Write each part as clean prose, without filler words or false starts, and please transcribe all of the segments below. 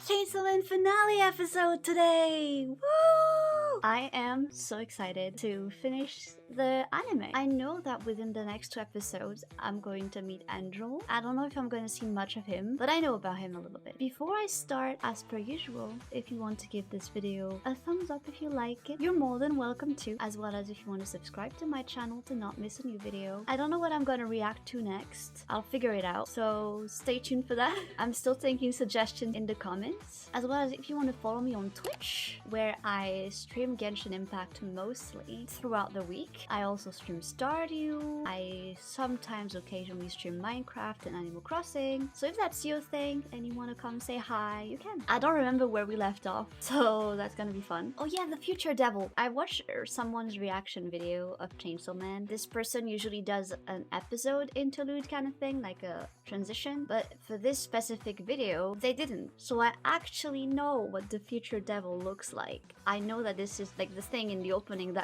Chainsaw Man finale episode today! Woo! I am so excited to finish the anime. I know that within the next 2 episodes, I'm going to meet Andrew. I don't know if I'm going to see much of him, but I know about him a little bit. Before I start, as per usual, if you want to give this video a thumbs up if you like it, you're more than welcome to, as well as if you want to subscribe to my channel to not miss a new video. I don't know what I'm going to react to next. I'll figure it out, so stay tuned for that. I'm still taking suggestions in the comments, as well as if you want to follow me on Twitch, where I stream Genshin Impact mostly throughout the week. I also stream Stardew. I sometimes occasionally stream Minecraft and Animal Crossing. So if that's your thing and you want to come say hi, you can. I don't remember where we left off, so that's gonna be fun. Oh yeah, the Future Devil. I watched someone's reaction video of Chainsaw Man. This person usually does an episode interlude kind of thing, like a transition, but for this specific video, they didn't. So I actually know what the Future Devil looks like. I know that this is like the thing in the opening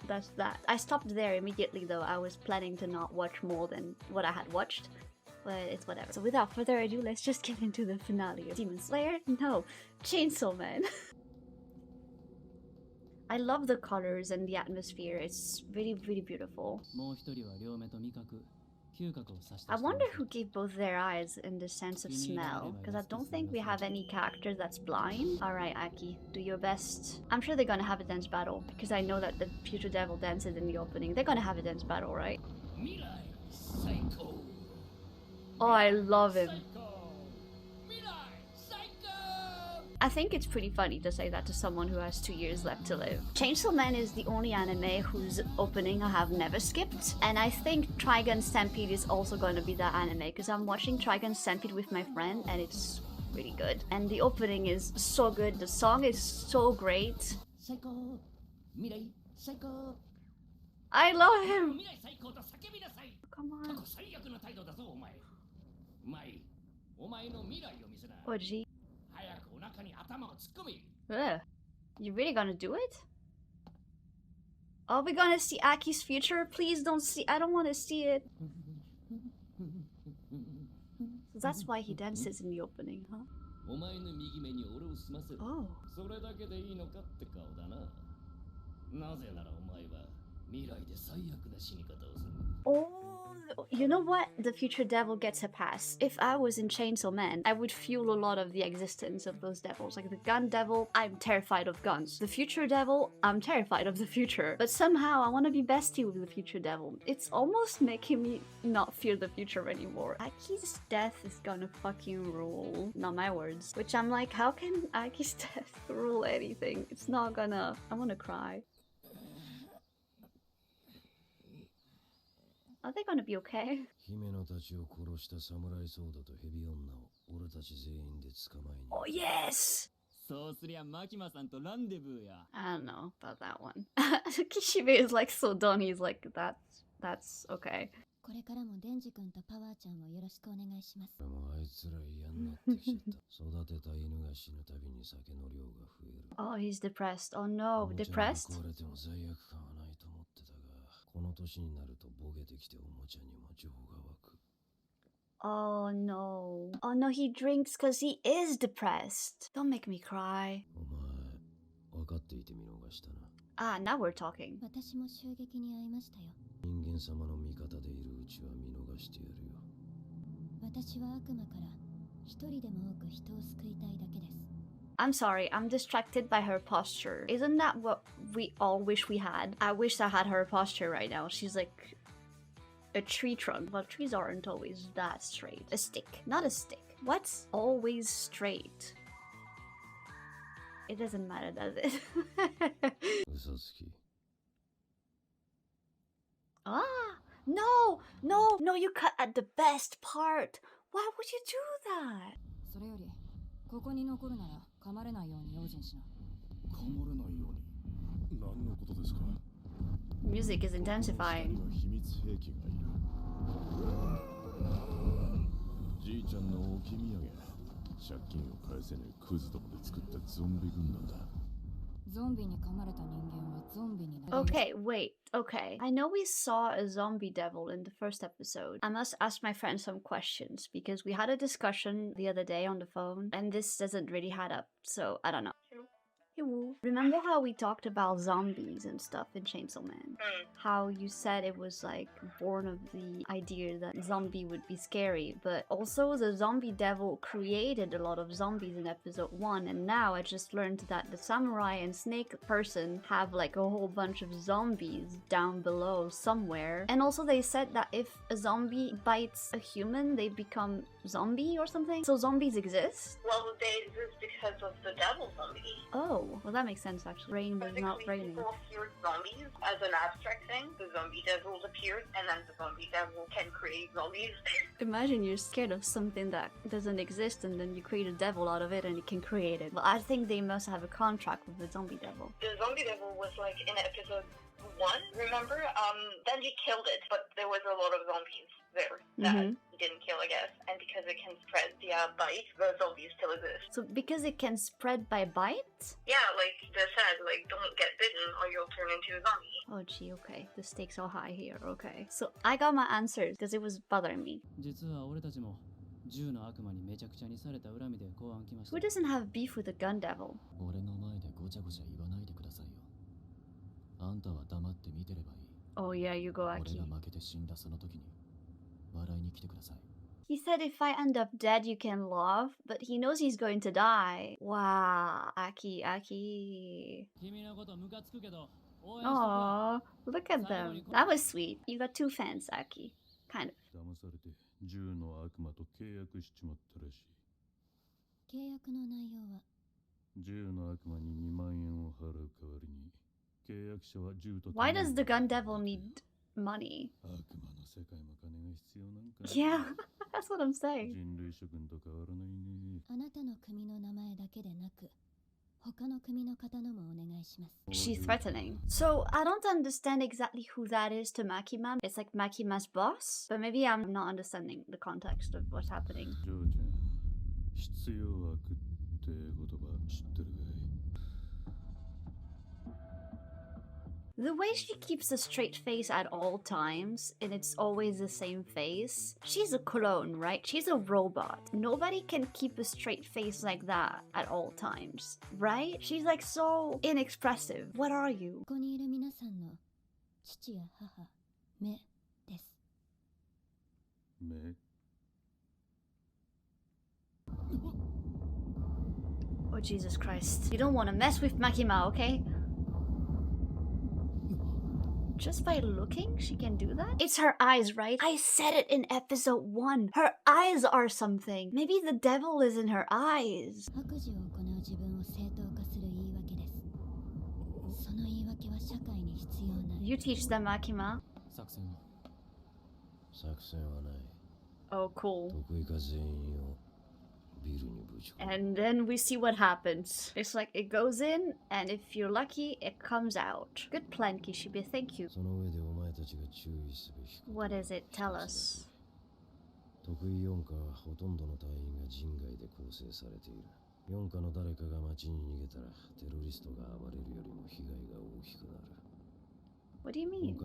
that's that. I stopped there immediately though. I was planning to not watch more than what I had watched, but it's whatever. So without further ado, let's just get into the finale of Demon Slayer? No, Chainsaw Man. I love the colors and the atmosphere. It's really, really beautiful. I wonder who gave both their eyes in the sense of smell, because I don't think we have any character that's blind. Alright, Aki, do your best. I'm sure they're gonna have a dance battle, because I know that the Future Devil dances in the opening. They're gonna have a dance battle, right? Oh, I love him. I think it's pretty funny to say that to someone who has 2 years left to live. Chainsaw Man is the only anime whose opening I have never skipped, and I think Trigun Stampede is also going to be that anime, because I'm watching Trigun Stampede with my friend and it's really good. And the opening is so good, the song is so great. I love him! Come on. Oji. Ugh. You really gonna do it? Are we gonna see Aki's future? Please don't see- I don't want to see it. So that's why he dances in the opening, huh? Oh. Oh, you know what? The Future Devil gets a pass. If I was in Chainsaw Man, I would fuel a lot of the existence of those devils. Like the Gun Devil, I'm terrified of guns. The Future Devil, I'm terrified of the future. But somehow I want to be bestie with the Future Devil. It's almost making me not fear the future anymore. Aki's death is gonna fucking rule. Not my words. Which I'm like, how can Aki's death rule anything? It's not gonna... I wanna cry. Are they gonna be okay? Oh yes! I don't know about that one. Kishibe is like so done, he's like, that's okay. Oh, he's depressed. Oh no, depressed? Oh no. Oh no, he drinks because he is depressed. Don't make me cry. Ah, now we're talking. I'm sorry, I'm distracted by her posture. Isn't that what we all wish we had? I wish I had her posture right now. She's like a tree trunk. Well, trees aren't always that straight. A stick, not a stick. What's always straight? It doesn't matter, does it? Ah! No! No! No, you cut at the best part! Why would you do that? Music is intensifying. Okay, wait, okay. I know we saw a zombie devil in the first episode. I must ask my friend some questions because we had a discussion the other day on the phone and this doesn't really add up, so I don't know. Hey, Woo. Remember how we talked about zombies and stuff in Chainsaw Man? How you said it was like born of the idea that zombie would be scary, but also the zombie devil created a lot of zombies in episode 1, and now I just learned that the samurai and snake person have like a whole bunch of zombies down below somewhere. And also they said that if a zombie bites a human, they become zombie or something. So zombies exist? Well, they exist because of the devil zombie. Oh, well that makes sense actually. Rain was not raining. People feared zombies as an abstract thing. The zombie devils appeared, and then the zombie devil can create zombies. Imagine you're scared of something that doesn't exist and then you create a devil out of it and it can create it. Well, I think they must have a contract with the zombie devil. The zombie devil was like in episode 1, remember? Then he killed it, but there was a lot of zombies there that he didn't kill, I guess. And because it can spread via bite, the zombies still exist. So because it can spread by bite? Yeah, like they said, like don't get bitten or you'll turn into a zombie. Oh gee, okay. The stakes are high here, okay. So I got my answers because it was bothering me. Who doesn't have beef with the gun devil? Oh yeah, you go, Aki. He said if I end up dead, you can laugh, but he knows he's going to die. Wow, Aki. Aww, look at them. That was sweet. You got 2 fans, Aki. Kind of. Why does the gun devil need money? Yeah, that's what I'm saying. She's threatening. So I don't understand exactly who that is to Makima. It's like Makima's boss, but maybe I'm not understanding the context of what's happening. The way she keeps a straight face at all times, and it's always the same face. She's a clone, right? She's a robot. Nobody can keep a straight face like that at all times, right? She's like so inexpressive. What are you? Oh Jesus Christ. You don't want to mess with Makima, okay? Just by looking, she can do that? It's her eyes, right? I said it in episode 1. Her eyes are something. Maybe the devil is in her eyes. You teach them, Makima. Oh, cool. And then we see what happens. It's like it goes in, and if you're lucky, it comes out. Good plan, Kishibe. Thank you. What is it? Tell us. What do you mean?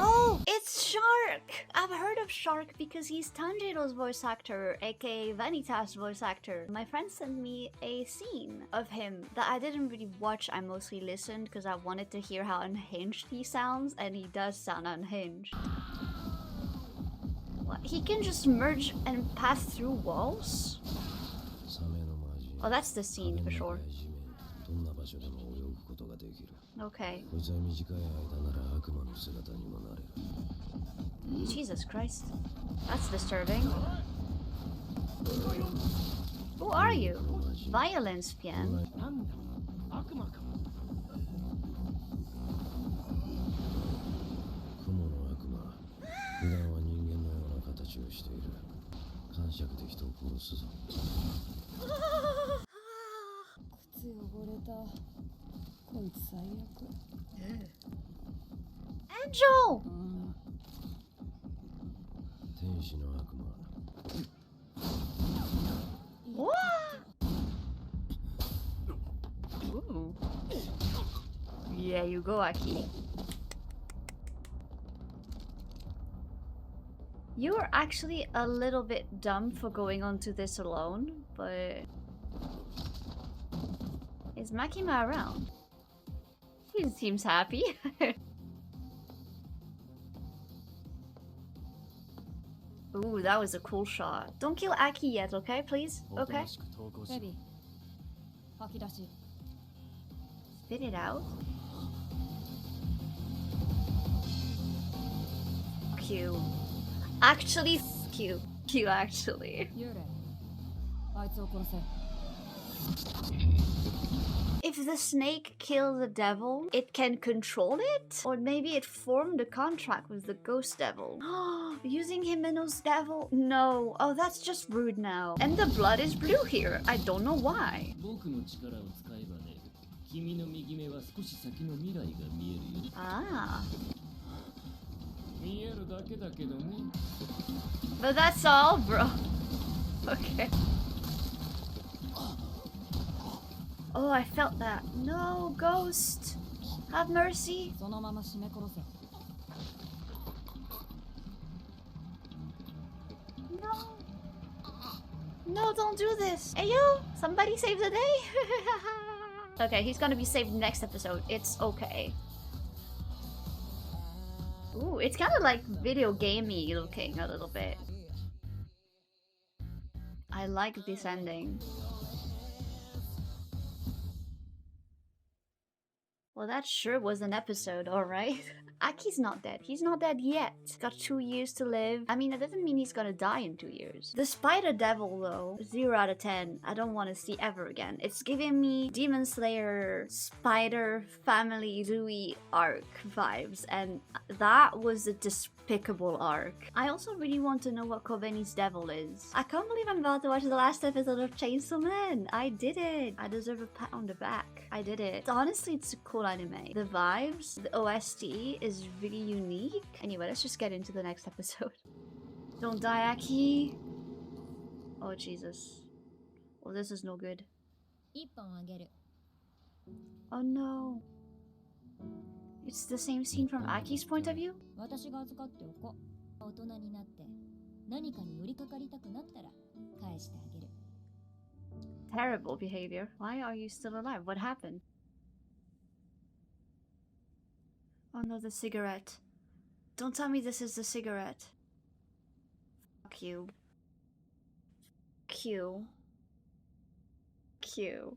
Oh, it's Shark! I've heard of Shark because he's Tanjiro's voice actor, aka Vanitas' voice actor. My friend sent me a scene of him that I didn't really watch. I mostly listened because I wanted to hear how unhinged he sounds, and he does sound unhinged. What? He can just merge and pass through walls? Oh, that's the scene for sure. Okay. Jesus Christ. That's disturbing. Who are you? Violence, Pian. Angel! What? Yeah, you go, Aki. You're actually a little bit dumb for going onto this alone, but... Is Makima around? He seems happy. Ooh, that was a cool shot. Don't kill Aki yet, okay, please? Okay? Spit it out. Q. Actually, f you. Q, actually. If the snake kills the devil, it can control it? Or maybe it formed a contract with the ghost devil. Using Himeno's devil? No. Oh, that's just rude now. And the blood is blue here. I don't know why. Ah. But that's all, bro. Okay. Oh, I felt that. No, ghost. Have mercy. No. No, don't do this. Hey, you. Somebody save the day. Okay, he's gonna be saved next episode. It's okay. Ooh, it's kind of like video gamey looking a little bit. I like this ending. Well, that sure was an episode, alright. Aki's not dead. He's not dead yet. Got 2 years to live. I mean, that doesn't mean he's gonna die in 2 years. The Spider Devil, though, 0 out of 10. I don't want to see ever again. It's giving me Demon Slayer, Spider, Family, Rui arc vibes, and that was a despicable arc. I also really want to know what Kobeni's devil is. I can't believe I'm about to watch the last episode of Chainsaw Man. I did it. I deserve a pat on the back. I did it. Honestly, it's a cool anime. The vibes, the OST is really unique. Anyway, let's just get into the next episode. Don't die, Aki. Oh, Jesus. Oh, this is no good. Oh, no. It's the same scene from Aki's point of view? Terrible behavior. Why are you still alive? What happened? Oh no, the cigarette. Don't tell me this is the cigarette. Fuck you. Q. Q.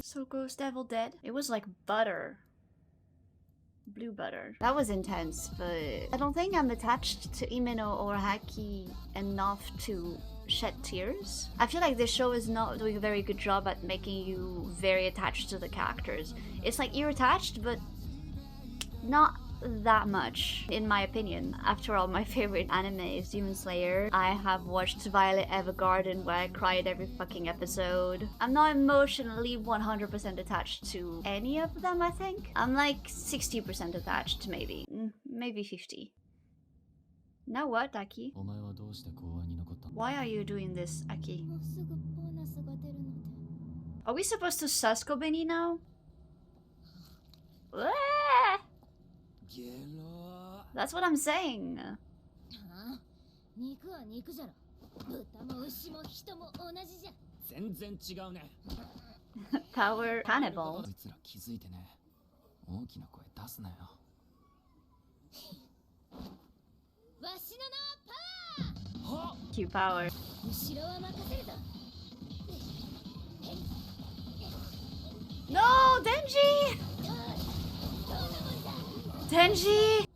So Ghost Devil dead? It was like butter. Blue butter. That was intense, but I don't think I'm attached to Imeno or Haki enough to shed tears. I feel like this show is not doing a very good job at making you very attached to the characters. It's like you're attached, but not that much, in my opinion. After all, my favorite anime is Demon Slayer. I have watched Violet Evergarden where I cried every fucking episode. I'm not emotionally 100% attached to any of them, I think. I'm like 60% attached, maybe. Maybe 50. Now what, Aki? Why are you doing this, Aki? Are we supposed to sus Kobeni now? That's what I'm saying. Power cannibal. Q power. No, Denji! Denji!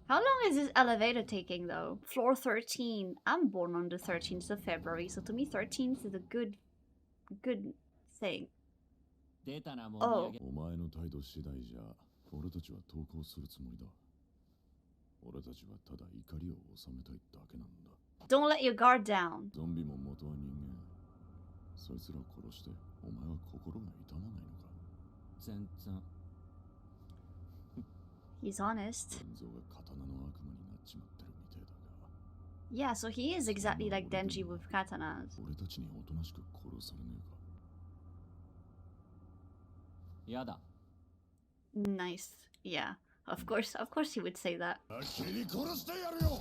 How long is this elevator taking though? Floor 13. I'm born on the 13th of February, so to me 13th is a good thing. Oh. Don't let your guard down. すら殺してお前は心が痛まないのか。全然。He's honest. 伝蔵が刀の悪魔になっちまってるみてえだが。 Yeah, so he is exactly like Denji with katanas. 俺たちにおとなしく殺されねえか。やだ。 Nice. Yeah. Of course he would say that. 切り殺してやるよ。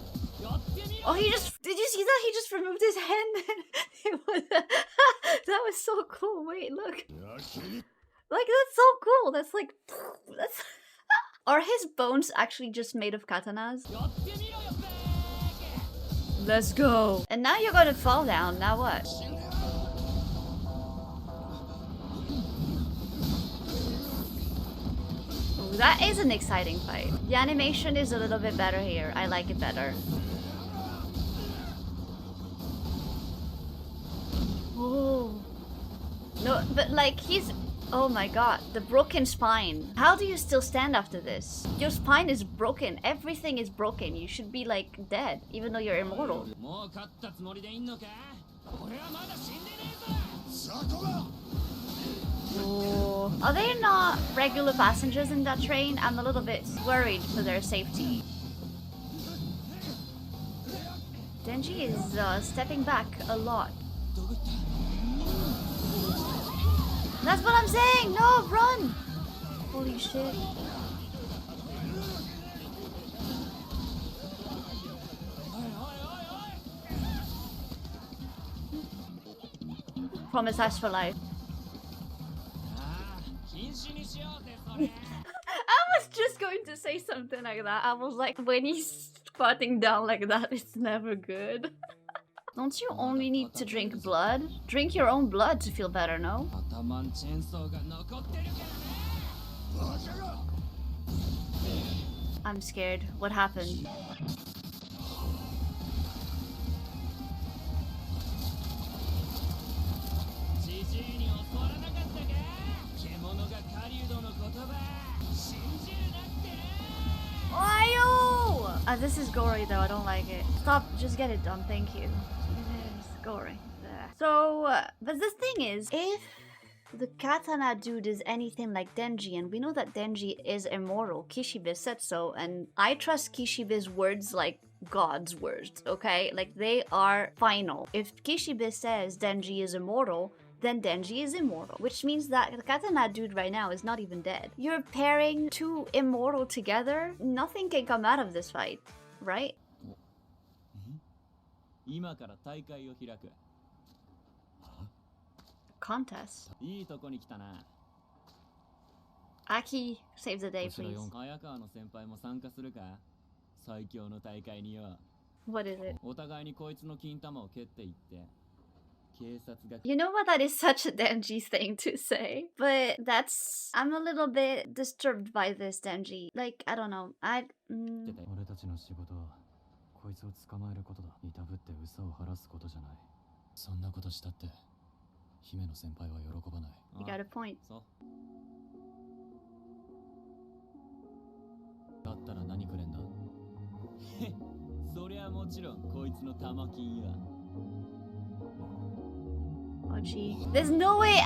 Oh, he just... Did you see that? He just removed his hand. It was... That was so cool. Wait, look. Like, that's so cool. That's like... That's... Are his bones actually just made of katanas? Let's go. And now you're gonna fall down. Now what? Ooh, that is an exciting fight. The animation is a little bit better here. I like it better. Oh. No, but like he's... Oh my god, the broken spine. How do you still stand after this? Your spine is broken. Everything is broken. You should be like dead, even though you're immortal. Oh. Are they not regular passengers in that train? I'm a little bit worried for their safety. Denji is stepping back a lot. That's what I'm saying! No, run! Holy shit. Promise us for life. I was just going to say something like that. I was like, when he's squatting down like that, it's never good. Don't you only need to drink blood? Drink your own blood to feel better, no? I'm scared. What happened? This is gory though, I don't like it. Stop, just get it done, thank you. It's gory. So, but the thing is, if the katana dude is anything like Denji, and we know that Denji is immortal, Kishibe said so, and I trust Kishibe's words like God's words, okay? Like, they are final. If Kishibe says Denji is immortal, then Denji is immortal, which means that the katana dude right now is not even dead. You're pairing two immortal together, nothing can come out of this fight, right? Contest. Aki, save the day, please. What is it? You know what, that is such a Denji thing to say, but that's... I'm a little bit disturbed by this, Denji. Like, I don't know, You got a point. Oh gee. There's no way!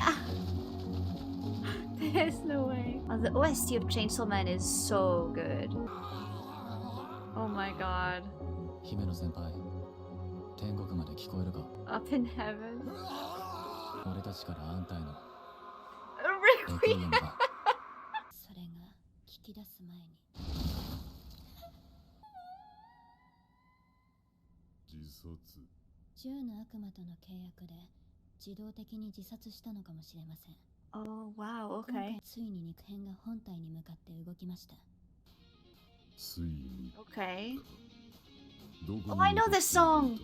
There's no way. Oh, the OST of Chainsaw Man is so good. Oh my god. Up in heaven. Requiem! Oh wow, okay. Okay. Oh, I know this song!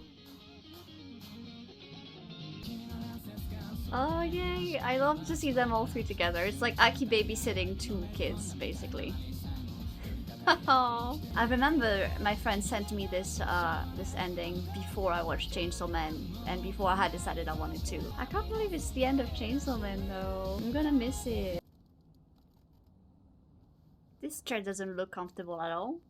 Oh yay! I love to see them all three together. It's like Aki babysitting two kids, basically. Oh, I remember my friend sent me this this ending before I watched Chainsaw Man, and before I had decided I wanted to. I can't believe it's the end of Chainsaw Man though. I'm gonna miss it. This chair doesn't look comfortable at all.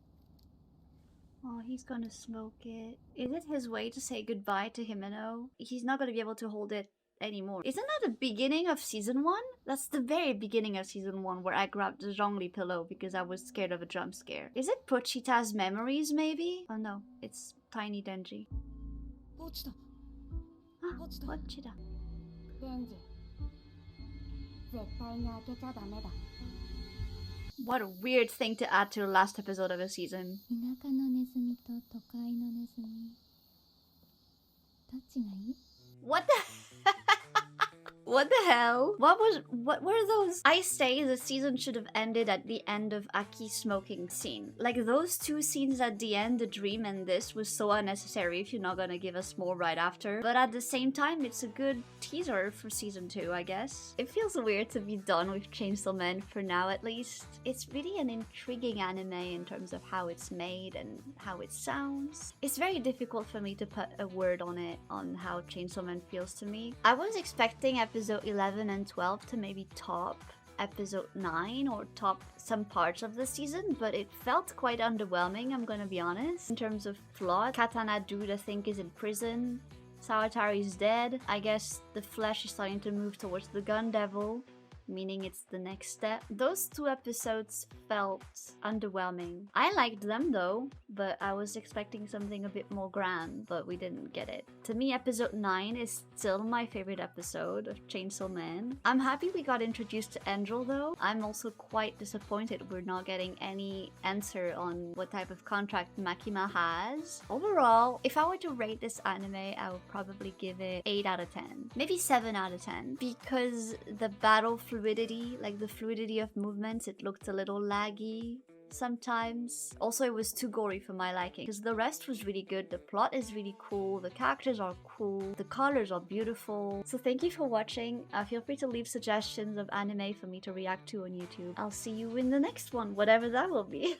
Oh, he's gonna smoke it. Is it his way to say goodbye to Himeno? He's not gonna be able to hold it anymore. Isn't that the beginning of season 1? That's the very beginning of season 1 where I grabbed the Zhongli pillow because I was scared of a jump scare. Is it Pochita's memories maybe? Oh no, it's Tiny Denji. Pochita. Ah, Pochita. デンジ、絶対に開けちゃダメだ。 What a weird thing to add to the last episode of a season. 田舎のネズミと都会のネズミ、どっちがいい？ What the What the hell? What were those? I say the season should have ended at the end of Aki's smoking scene. Like those two scenes at the end, the dream and this, was so unnecessary if you're not gonna give us more right after. But at the same time, it's a good teaser for season 2, I guess. It feels weird to be done with Chainsaw Man for now at least. It's really an intriguing anime in terms of how it's made and how it sounds. It's very difficult for me to put a word on it, on how Chainsaw Man feels to me. I was expecting episode 11 and 12 to maybe top episode 9 or top some parts of the season, but it felt quite underwhelming, I'm gonna be honest. In terms of plot, Katana Dude I think is in prison, Sawatari is dead. I guess the flesh is starting to move towards the gun devil, meaning it's the next step. Those 2 episodes felt underwhelming. I liked them though, but I was expecting something a bit more grand, but we didn't get it. To me, episode 9 is still my favorite episode of Chainsaw Man. I'm happy we got introduced to Angel though. I'm also quite disappointed we're not getting any answer on what type of contract Makima has. Overall, if I were to rate this anime, I would probably give it 8 out of 10. Maybe 7 out of 10. Because the battle fluidity, like the fluidity of movements, it looked a little laggy sometimes. Also, it was too gory for my liking, because the rest was really good. The plot is really cool, the characters are cool, the colors are beautiful. So thank you for watching. Feel free to leave suggestions of anime for me to react to on YouTube. I'll see you in the next one, whatever that will be.